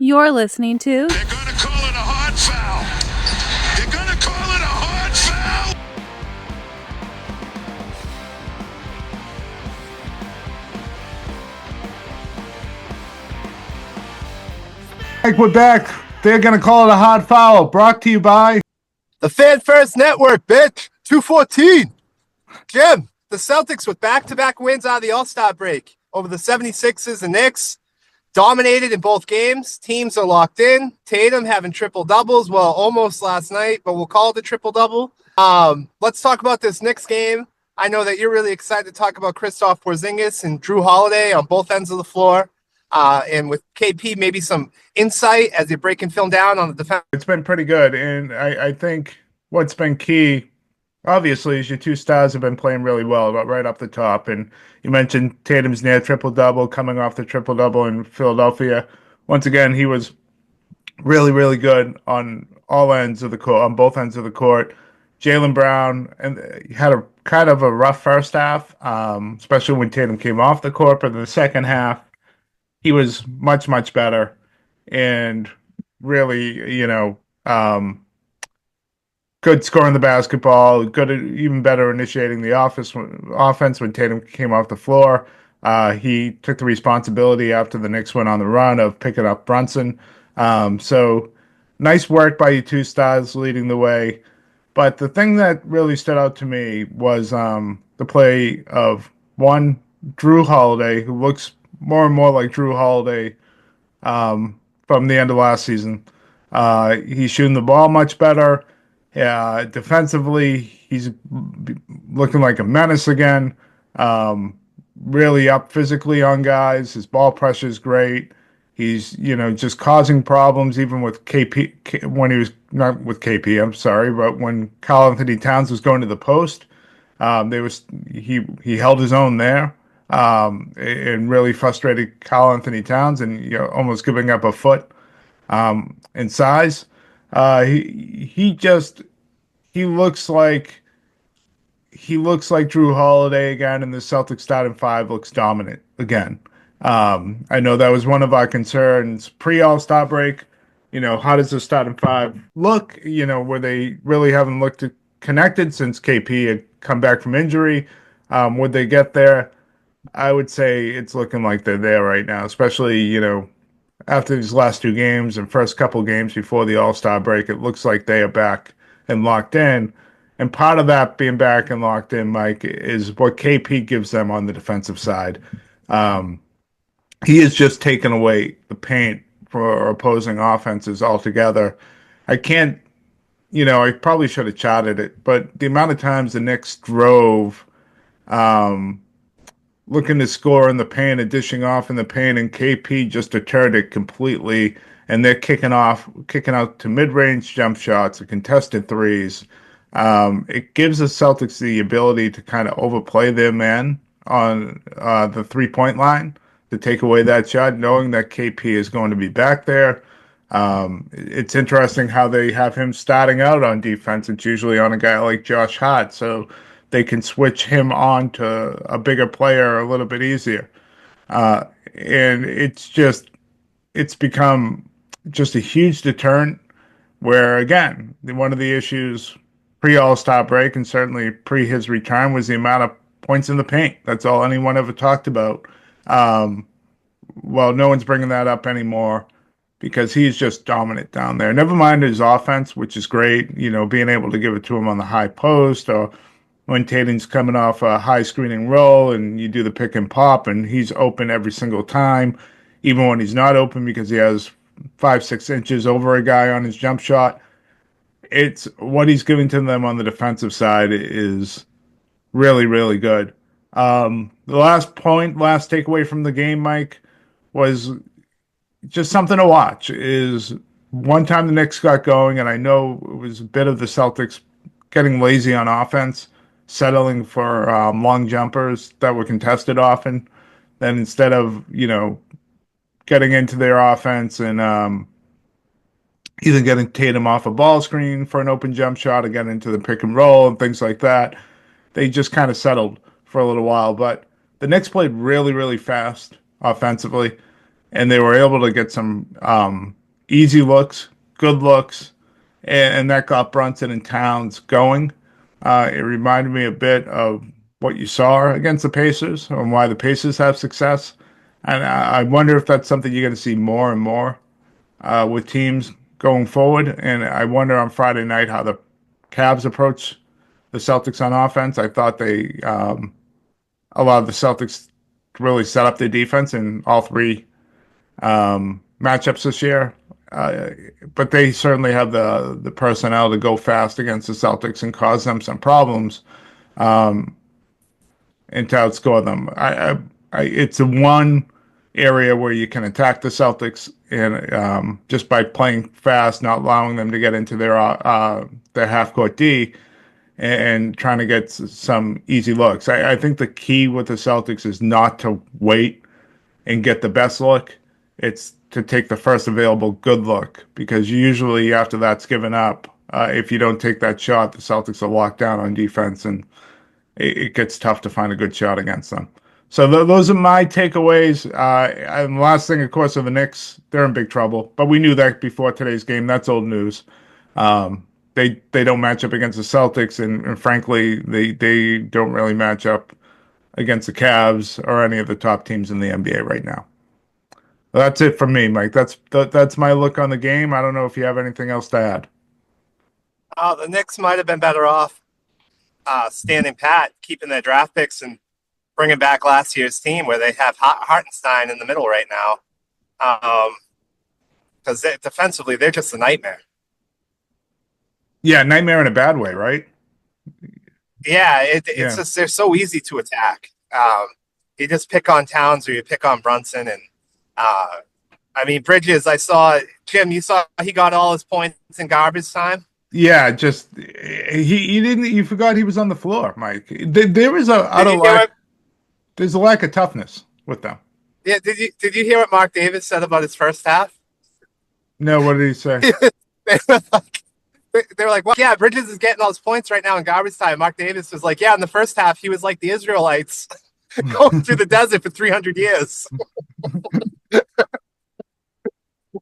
You're listening to They're going to call it a hard foul. They're going to call it a hard foul. We're back. They're going to call it a hard foul. Brought to you by the Fan First Network, bitch. 214. Jim, the Celtics with back-to-back wins out of the All-Star break over the 76ers and Knicks. Dominated in both games. Teams are locked in. Tatum having triple-doubles. Well, almost last night, but we'll call it a triple-double. Let's talk about this Knicks game. I know that you're really excited to talk about Kristaps Porzingis and Drew Holiday on both ends of the floor. And with KP, maybe some insight as you're breaking film down on the defense. It's been pretty good. And I think what's been key, obviously, is your two stars have been playing really well right up the top. And you mentioned Tatum's near triple-double, coming off the triple-double in Philadelphia. Once again, he was really, really good on all ends of the court, on both ends of the court. Jaylen Brown had a kind of a rough first half, especially when Tatum came off the court. But in the second half, he was much, much better and really, good scoring the basketball, good, even better initiating the offense when Tatum came off the floor. He took the responsibility after the Knicks went on the run of picking up Brunson. So nice work by you two stars leading the way. But the thing that really stood out to me was the play of Drew Holiday, who looks more and more like Drew Holiday from the end of last season. He's shooting the ball much better. Defensively, he's looking like a menace again. Really up physically on guys. His ball pressure is great. He's, just causing problems even with KP when he was not with KP, I'm sorry, but when Karl-Anthony Towns was going to the post, he held his own there. And really frustrated Karl-Anthony Towns and almost giving up a foot in size. He looks like Drew Holiday again, and the Celtics starting five looks dominant again. I know that was one of our concerns pre-All-Star break. How does the starting five look? Where they really haven't looked connected since KP had come back from injury. Would they get there? I would say it's looking like they're there right now, especially, after these last two games and first couple games before the All-Star break. It looks like they are back and locked in. And part of that being back and locked in, Mike, is what KP gives them on the defensive side. He has just taken away the paint for opposing offenses altogether. I can't, I probably should have charted it, but the amount of times the Knicks drove, looking to score in the paint and dishing off in the paint, and KP just deterred it completely. And they're kicking out to mid-range jump shots and contested threes. It gives the Celtics the ability to kind of overplay their man on the three-point line to take away that shot, knowing that KP is going to be back there. It's interesting how they have him starting out on defense. It's usually on a guy like Josh Hart, so they can switch him on to a bigger player a little bit easier. And it's become just a huge deterrent where, again, one of the issues pre-All-Star break and certainly pre his return was the amount of points in the paint. That's all anyone ever talked about. Well, no one's bringing that up anymore because he's just dominant down there. Never mind his offense, which is great, being able to give it to him on the high post or when Tatum's coming off a high screening roll and you do the pick and pop and he's open every single time, even when he's not open because he has 5-6 inches over a guy on his jump shot. It's what he's giving to them on the defensive side is really, really good. The last takeaway from the game, Mike, was just something to watch. Is one time the Knicks got going, and I know it was a bit of the Celtics getting lazy on offense, settling for long jumpers that were contested often. Then instead of, getting into their offense and either getting Tatum off a ball screen for an open jump shot or getting into the pick and roll and things like that, they just kind of settled for a little while. But the Knicks played really, really fast offensively. and they were able to get some easy looks, good looks, and that got Brunson and Towns going. It reminded me a bit of what you saw against the Pacers and why the Pacers have success. And I wonder if that's something you're going to see more and more with teams going forward. And I wonder on Friday night how the Cavs approach the Celtics on offense. I thought they allowed the Celtics to really set up their defense in all three matchups this year. But they certainly have the personnel to go fast against the Celtics and cause them some problems and to outscore them. It's the one area where you can attack the Celtics and just by playing fast, not allowing them to get into their half court D and trying to get some easy looks. I think the key with the Celtics is not to wait and get the best look. It's to take the first available good look because usually after that's given up, if you don't take that shot, the Celtics are locked down on defense and it gets tough to find a good shot against them. So those are my takeaways. And the last thing, of course, are the Knicks. They're in big trouble, but we knew that before today's game. That's old news. They don't match up against the Celtics, and frankly, they don't really match up against the Cavs or any of the top teams in the NBA right now. That's it from me, Mike. That's my look on the game. I don't know if you have anything else to add. The Knicks might have been better off standing pat, keeping their draft picks, and bringing back last year's team where they have Hartenstein in the middle right now. Because defensively, they're just a nightmare. Yeah, nightmare in a bad way, right? Yeah, it's just they're so easy to attack. You just pick on Towns or you pick on Brunson, and I mean Bridges. I saw Jim. You saw he got all his points in garbage time. Yeah, just he didn't. You forgot he was on the floor, Mike. There was there's a lack of toughness with them. Yeah, did you hear what Mark Davis said about his first half? No, what did he say? They were like, well, yeah, Bridges is getting all his points right now in garbage time. Mark Davis was like, yeah, in the first half, he was like the Israelites going through the desert for 300 years.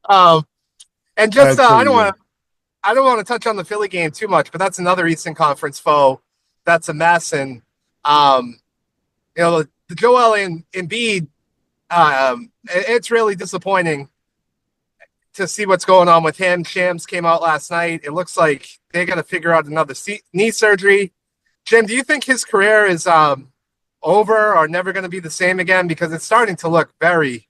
And just, I don't want to touch on the Philly game too much, but that's another Eastern Conference foe. That's a mess. And, the Joel and Embiid, it's really disappointing to see what's going on with him. Shams came out last night. It looks like they're going to figure out another knee surgery. Jim, do you think his career is over or never going to be the same again? Because it's starting to look very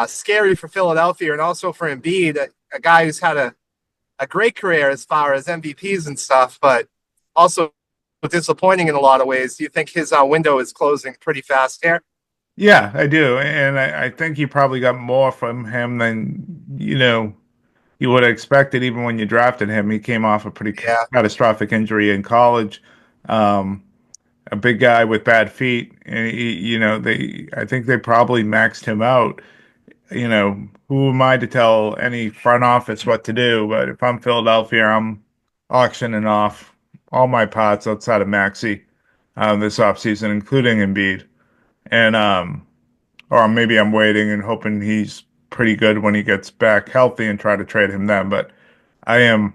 scary for Philadelphia and also for Embiid, a guy who's had a great career as far as MVPs and stuff, but also disappointing in a lot of ways. Do you think his window is closing pretty fast here? Yeah, I do, and I think you probably got more from him than you would have expected. Even when you drafted him, he came off a pretty catastrophic injury in college. A big guy with bad feet, and I think they probably maxed him out. Who am I to tell any front office what to do? But if I'm Philadelphia, I'm auctioning off all my pots outside of Maxey this offseason, including Embiid. And or maybe I'm waiting and hoping he's pretty good when he gets back healthy and try to trade him then. But I'm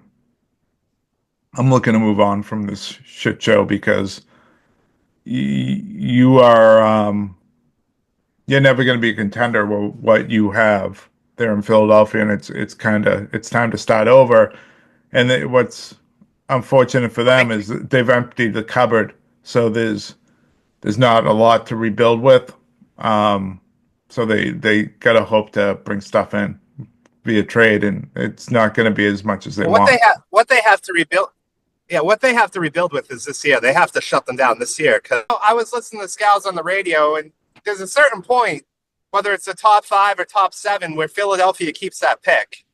looking to move on from this shit show because you are you're never going to be a contender with what you have there in Philadelphia, and it's time to start over. And what's unfortunate for them is that they've emptied the cupboard, so there's not a lot to rebuild with. So they gotta hope to bring stuff in via trade, and it's not going to be as much as they want. What they have to rebuild. Yeah, what they have to rebuild with is this year. They have to shut them down this year. Because I was listening to Scouts on the radio, and there's a certain point, whether it's the top 5 or top 7, where Philadelphia keeps that pick.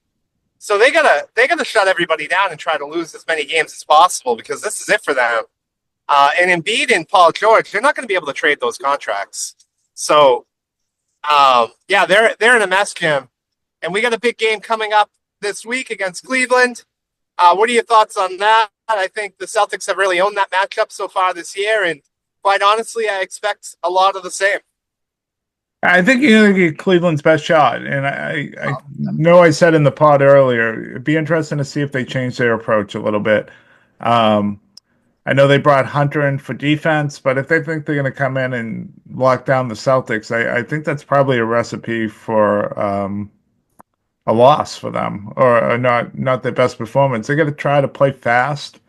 So they gotta shut everybody down and try to lose as many games as possible because this is it for them. And Embiid and Paul George, they're not going to be able to trade those contracts. So, they're in a mess, Jim. And we got a big game coming up this week against Cleveland. What are your thoughts on that? I think the Celtics have really owned that matchup so far this year. And quite honestly, I expect a lot of the same. I think you're going to get Cleveland's best shot. And I know I said in the pod earlier, it'd be interesting to see if they change their approach a little bit. Um, I know they brought Hunter in for defense, but if they think they're going to come in and lock down the Celtics, I think that's probably a recipe for a loss for them, or not their best performance. They're going to try to play fast,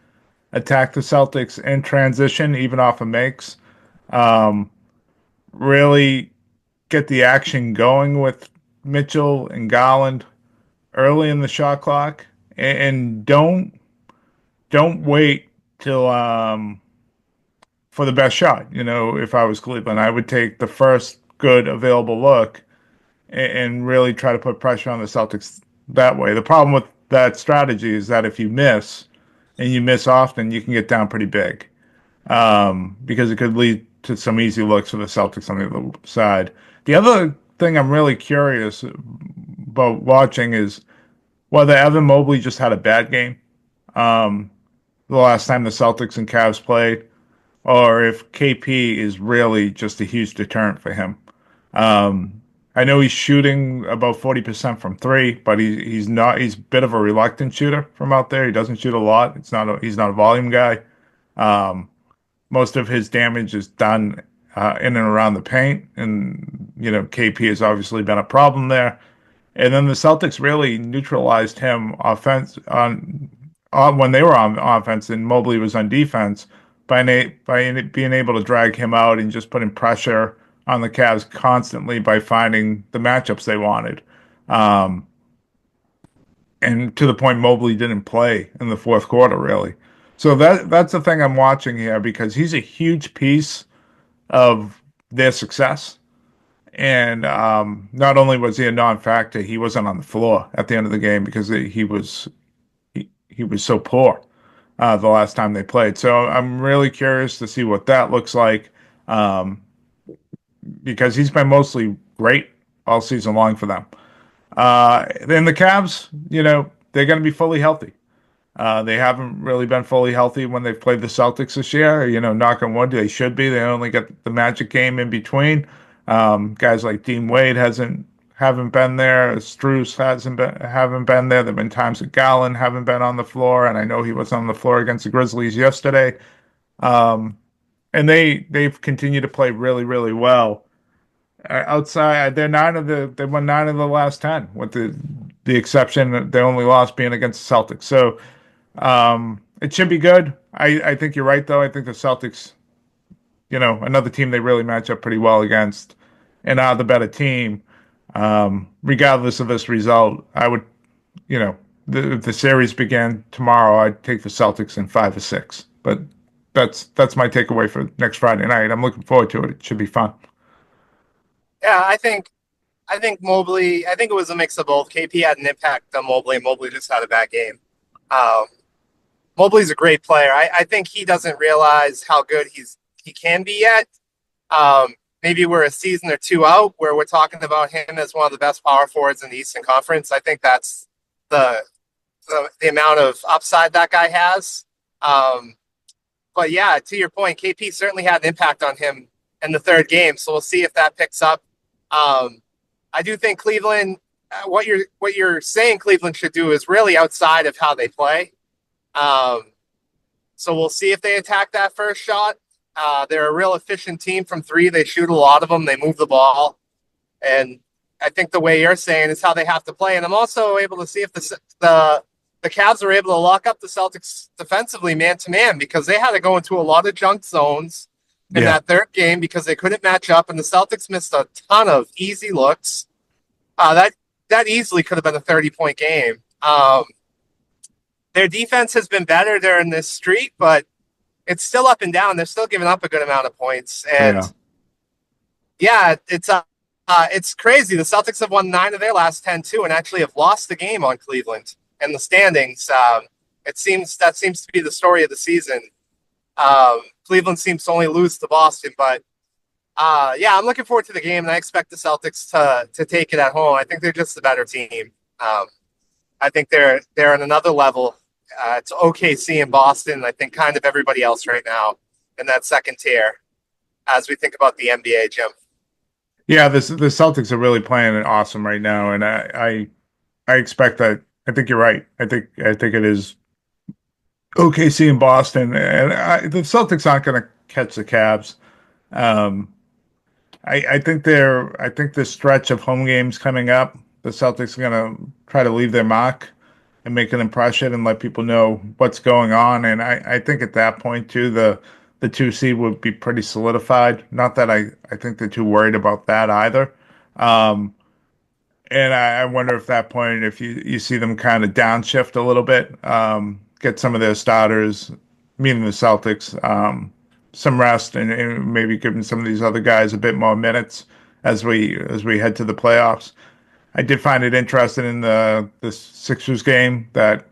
attack the Celtics in transition, even off of makes. Um, really get the action going with Mitchell and Garland early in the shot clock, and don't wait till for the best shot. You know, if I was Cleveland, I would take the first good available look and really try to put pressure on the Celtics that way. The problem with that strategy is that if you miss and you miss often, you can get down pretty big because it could lead to some easy looks for the Celtics on the other side. The other thing I'm really curious about watching is whether Evan Mobley just had a bad game the last time the Celtics and Cavs played, or if KP is really just a huge deterrent for him. I know he's shooting about 40% from three, but he's not. He's a bit of a reluctant shooter from out there. He doesn't shoot a lot. He's not a volume guy. Most of his damage is done in and around the paint, and KP has obviously been a problem there. And then the Celtics really neutralized him when they were on offense and Mobley was on defense by being able to drag him out and just putting pressure on the Cavs constantly by finding the matchups they wanted. And to the point Mobley didn't play in the fourth quarter, really. So that's the thing I'm watching here because he's a huge piece of their success. And not only was he a non-factor, he wasn't on the floor at the end of the game because he was so poor the last time they played. So I'm really curious to see what that looks like because he's been mostly great all season long for them. Then the Cavs, they're going to be fully healthy. They haven't really been fully healthy when they've played the Celtics this year. Knock on wood, they should be. They only got the Magic game in between. Guys like Dean Wade haven't been there. Strus haven't been there. There've been times that Garland haven't been on the floor, and I know he was on the floor against the Grizzlies yesterday. And they've continued to play really, really well. Outside, they won 9 of the last 10, with the exception that they only lost being against the Celtics. So it should be good. I think you're right, though. I think the Celtics, another team they really match up pretty well against, and are the better team. Regardless of this result, I would, if the series began tomorrow, I'd take the Celtics in 5 or 6. But that's my takeaway for next Friday night. I'm looking forward to it. It should be fun. Yeah, I think Mobley. I think it was a mix of both. KP had an impact on Mobley, and Mobley just had a bad game. Mobley's a great player. I think he doesn't realize how good he can be yet. Maybe we're a season or two out where we're talking about him as one of the best power forwards in the Eastern Conference. I think that's the amount of upside that guy has. But yeah, to your point, KP certainly had an impact on him in the third game. So we'll see if that picks up. I do think Cleveland, what you're saying Cleveland should do is really outside of how they play. So we'll see if they attack that first shot. They're a real efficient team from three. They shoot a lot of them. They move the ball. And I think the way you're saying is how they have to play. And I'm also able to see if the Cavs are able to lock up the Celtics defensively man-to-man because they had to go into a lot of junk zones in that third game because they couldn't match up, and the Celtics missed a ton of easy looks. That easily could have been a 30-point game. Their defense has been better during this streak, but it's still up and down. They're still giving up a good amount of points. And, it's crazy. The Celtics have won 9 of their last 10, too, and actually have lost the game on Cleveland. And the standings, that seems to be the story of the season. Cleveland seems to only lose to Boston, but I'm looking forward to the game, and I expect the Celtics to take it at home. I think they're just the better team. I think they're on another level. It's OKC and Boston. I think kind of everybody else right now in that second tier as we think about the NBA, Jim. Yeah, the Celtics are really playing it awesome right now, and I expect that. I think you're right. I think it is OKC in Boston, and the Celtics aren't going to catch the Cavs. Um, I think this stretch of home games coming up, the Celtics are going to try to leave their mark and make an impression and let people know what's going on. And I think at that point too, the two seed would be pretty solidified. Not that I think they're too worried about that either. Um, and I wonder if that point, if you see them kind of downshift a little bit, get some of their starters, meaning the Celtics, some rest and maybe giving some of these other guys a bit more minutes as we head to the playoffs. I did find it interesting in the Sixers game that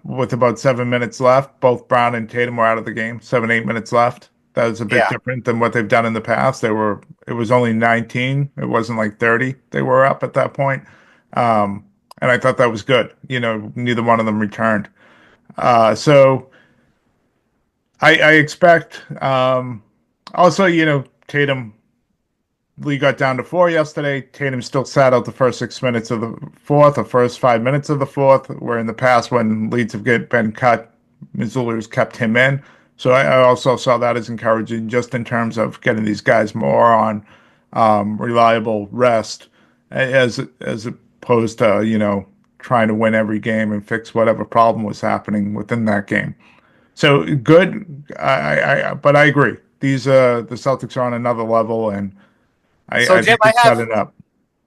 with about 7 minutes left, both Brown and Tatum were out of the game. 7, 8 minutes left. That was a bit Yeah. different than what they've done in the past. It was only 19. It wasn't like 30. They were up at that point. And I thought that was good. Neither one of them returned. So I expect, also, Tatum Lee got down to 4 yesterday. Tatum still sat out the first 6 minutes of the fourth, or first 5 minutes of the fourth, where in the past when leads have been cut, Missoula's kept him in. So I also saw that as encouraging just in terms of getting these guys more on reliable rest as opposed to, trying to win every game and fix whatever problem was happening within that game. So good. But I agree. The Celtics are on another level, and So I Jim, think it's setting up.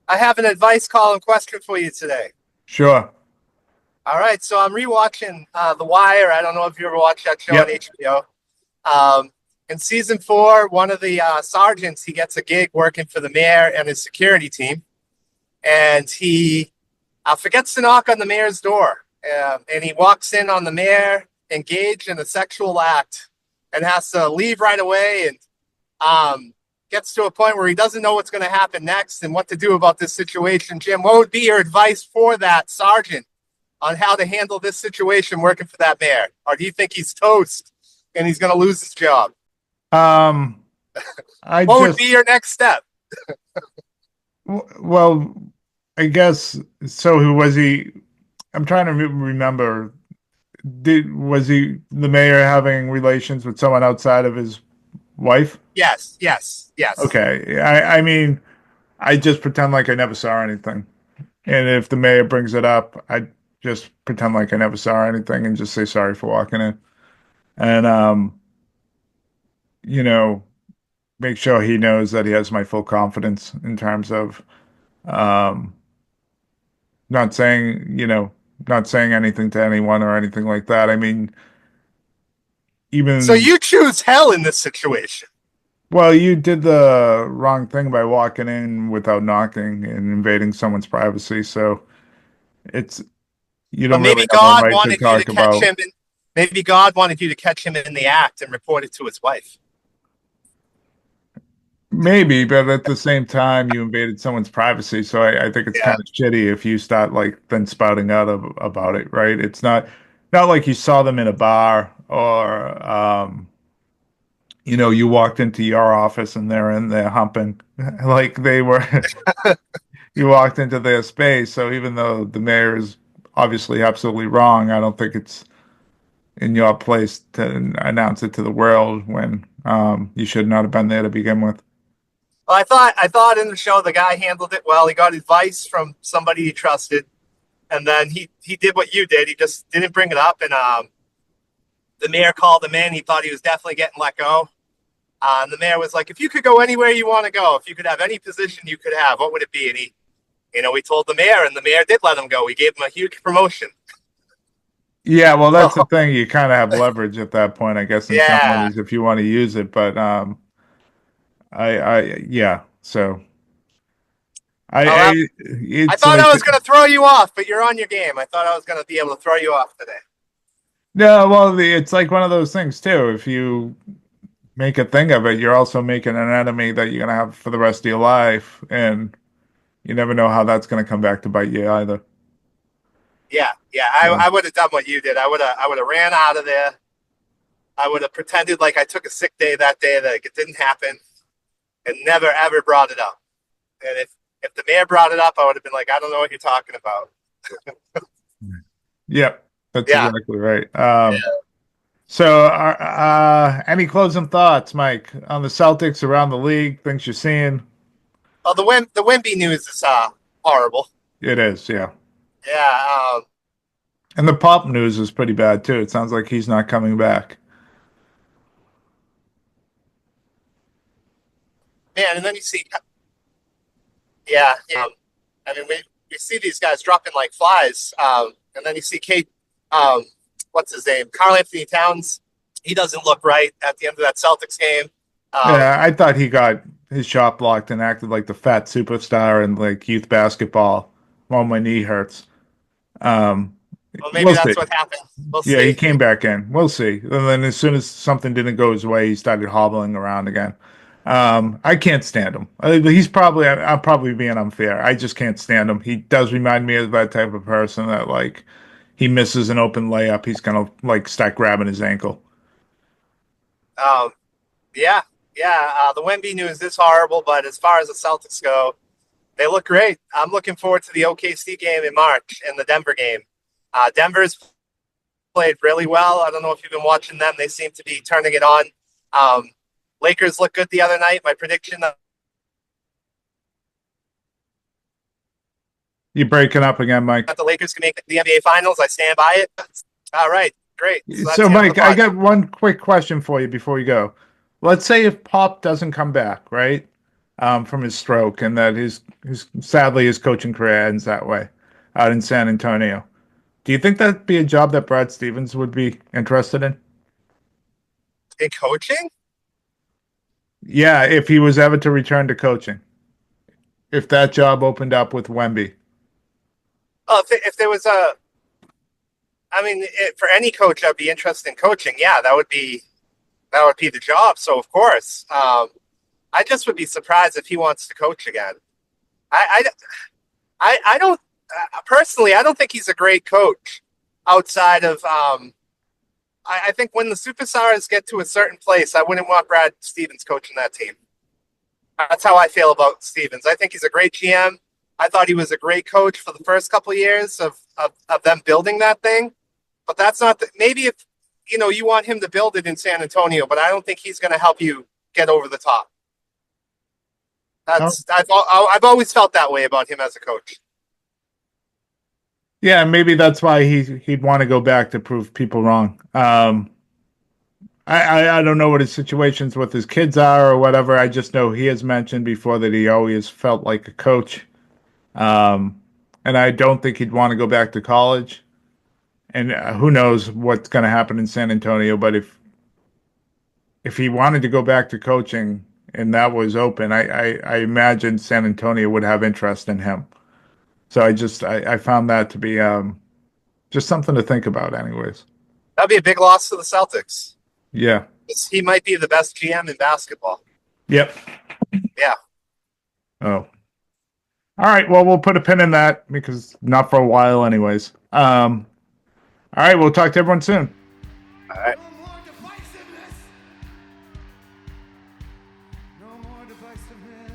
I have an advice column question for you today. Sure. All right, so I'm rewatching The Wire. I don't know if you ever watched that show on Yep. HBO. In season 4, one of the sergeants, he gets a gig working for the mayor and his security team, and he forgets to knock on the mayor's door, and he walks in on the mayor engaged in a sexual act, and has to leave right away, and gets to a point where he doesn't know what's going to happen next and what to do about this situation. Jim, what would be your advice for that sergeant on how to handle this situation working for that mayor? Or do you think he's toast and he's going to lose his job? Um, I What would just be your next step? well, I guess so. Who was he? I'm trying to remember. Was he the mayor having relations with someone outside of his wife? Yes, yes, yes. Okay. I mean, I just pretend like I never saw anything. And if the mayor brings it up, I just pretend like I never saw anything and just say sorry for walking in. And you know, make sure he knows that he has my full confidence in terms of um not saying, not saying anything to anyone or anything like that. I mean, So even you choose hell in this situation. well, you did the wrong thing by walking in without knocking and invading someone's privacy. So it's you But don't really have a right to talk about. maybe God wanted you to catch him in the act and report it to his wife. Maybe, but at the same time, you invaded someone's privacy. So I think it's Yeah. kind of shitty if you start like then spouting out about it, right? It's not like you saw them in a bar or you walked into your office and they're in there humping like they were. You walked into their space. So even though the mayor is obviously absolutely wrong, I don't think it's in your place to announce it to the world when you should not have been there to begin with. Well, I thought in the show the guy handled it well. He got advice from somebody he trusted, and then he did what you did. He just didn't bring it up, and the mayor called him in. He thought he was definitely getting let go. And the mayor was like, "If you could go anywhere you want to go, if you could have any position you could have, what would it be?" And he told the mayor, and the mayor did let him go. He gave him a huge promotion. Yeah, well, that's the So, thing. You kind of have leverage at that point, I guess, in some yeah. ways, if you want to use it. But yeah. So Well, I it's thought like I was going to throw you off, but you're on your game. I thought I was going to be able to throw you off today. no, well, it's like one of those things too. If you make a thing of it, you're also making an enemy that you're gonna have for the rest of your life, and you never know how that's gonna come back to bite you either. Yeah, yeah. So, I would have done what you did. I would have ran out of there. I would have pretended like I took a sick day that day, that it didn't happen, and never ever brought it up. And if the mayor brought it up, I would have been like, I don't know what you're talking about. Yep, that's Yeah. exactly right. So, any closing thoughts, Mike, on the Celtics around the league? Things you're seeing? Oh, the Wemby news is horrible. It is, yeah. Yeah. And the Pop news is pretty bad too. It sounds like he's not coming back. Man, and then you see, yeah. I mean, we see these guys dropping like flies. And then you see Kate, um, what's his name? Karl Anthony Towns. He doesn't look right at the end of that Celtics game. Yeah, I thought he got his shot blocked and acted like the fat superstar in like youth basketball while my knee hurts. Um, Well, maybe we'll see. that's what happened. We'll Yeah, he see. came back in. We'll see. And then as soon as something didn't go his way, he started hobbling around again. I can't stand him. I'm probably being unfair. I just can't stand him. He does remind me of that type of person that like he misses an open layup, he's gonna like start grabbing his ankle. Um, yeah, yeah. The Wemby news is horrible, but as far as the Celtics go, they look great. I'm looking forward to the OKC game in March and the Denver game. Denver's played really well. I don't know if you've been watching them. They seem to be turning it on. Lakers looked good the other night. My prediction that You're breaking up again, Mike. the Lakers can make the NBA Finals, I stand by it. All right, great. So that's So, the end of Mike, the I pod. got one quick question for you before you go. Let's say if Pop doesn't come back, right, from his stroke, and that his sadly his coaching career ends that way, out in San Antonio. Do you think that'd be a job that Brad Stevens would be interested in? In coaching. Yeah, if he was ever to return to coaching, if that job opened up with Wemby. Oh, if there was a, I mean, for any coach, I'd be interested in coaching. Yeah, that would be the job. So of course, I just would be surprised if he wants to coach again. I, I don't personally. I don't think he's a great coach outside of. I think when the superstars get to a certain place, I wouldn't want Brad Stevens coaching that team. That's how I feel about Stevens. I think he's a great GM. I thought he was a great coach for the first couple of years of them building that thing. But that's not maybe if you want him to build it in San Antonio, but I don't think he's going to help you get over the top. Oh, I've always felt that way about him as a coach. yeah, maybe that's why he'd want to go back to prove people wrong. I don't know what his situations with his kids are or whatever. I just know he has mentioned before that he always felt like a coach. And I don't think he'd want to go back to college. And who knows what's going to happen in San Antonio. But if he wanted to go back to coaching and that was open, I imagine San Antonio would have interest in him. So I found that to be just something to think about, anyways. That'd be a big loss to the Celtics. Yeah. He might be the best GM in basketball. Yep. Yeah. Oh. All right. Well, we'll put a pin in that because not for a while, anyways. All right. We'll talk to everyone soon. All right. No more divisiveness. No more divisiveness.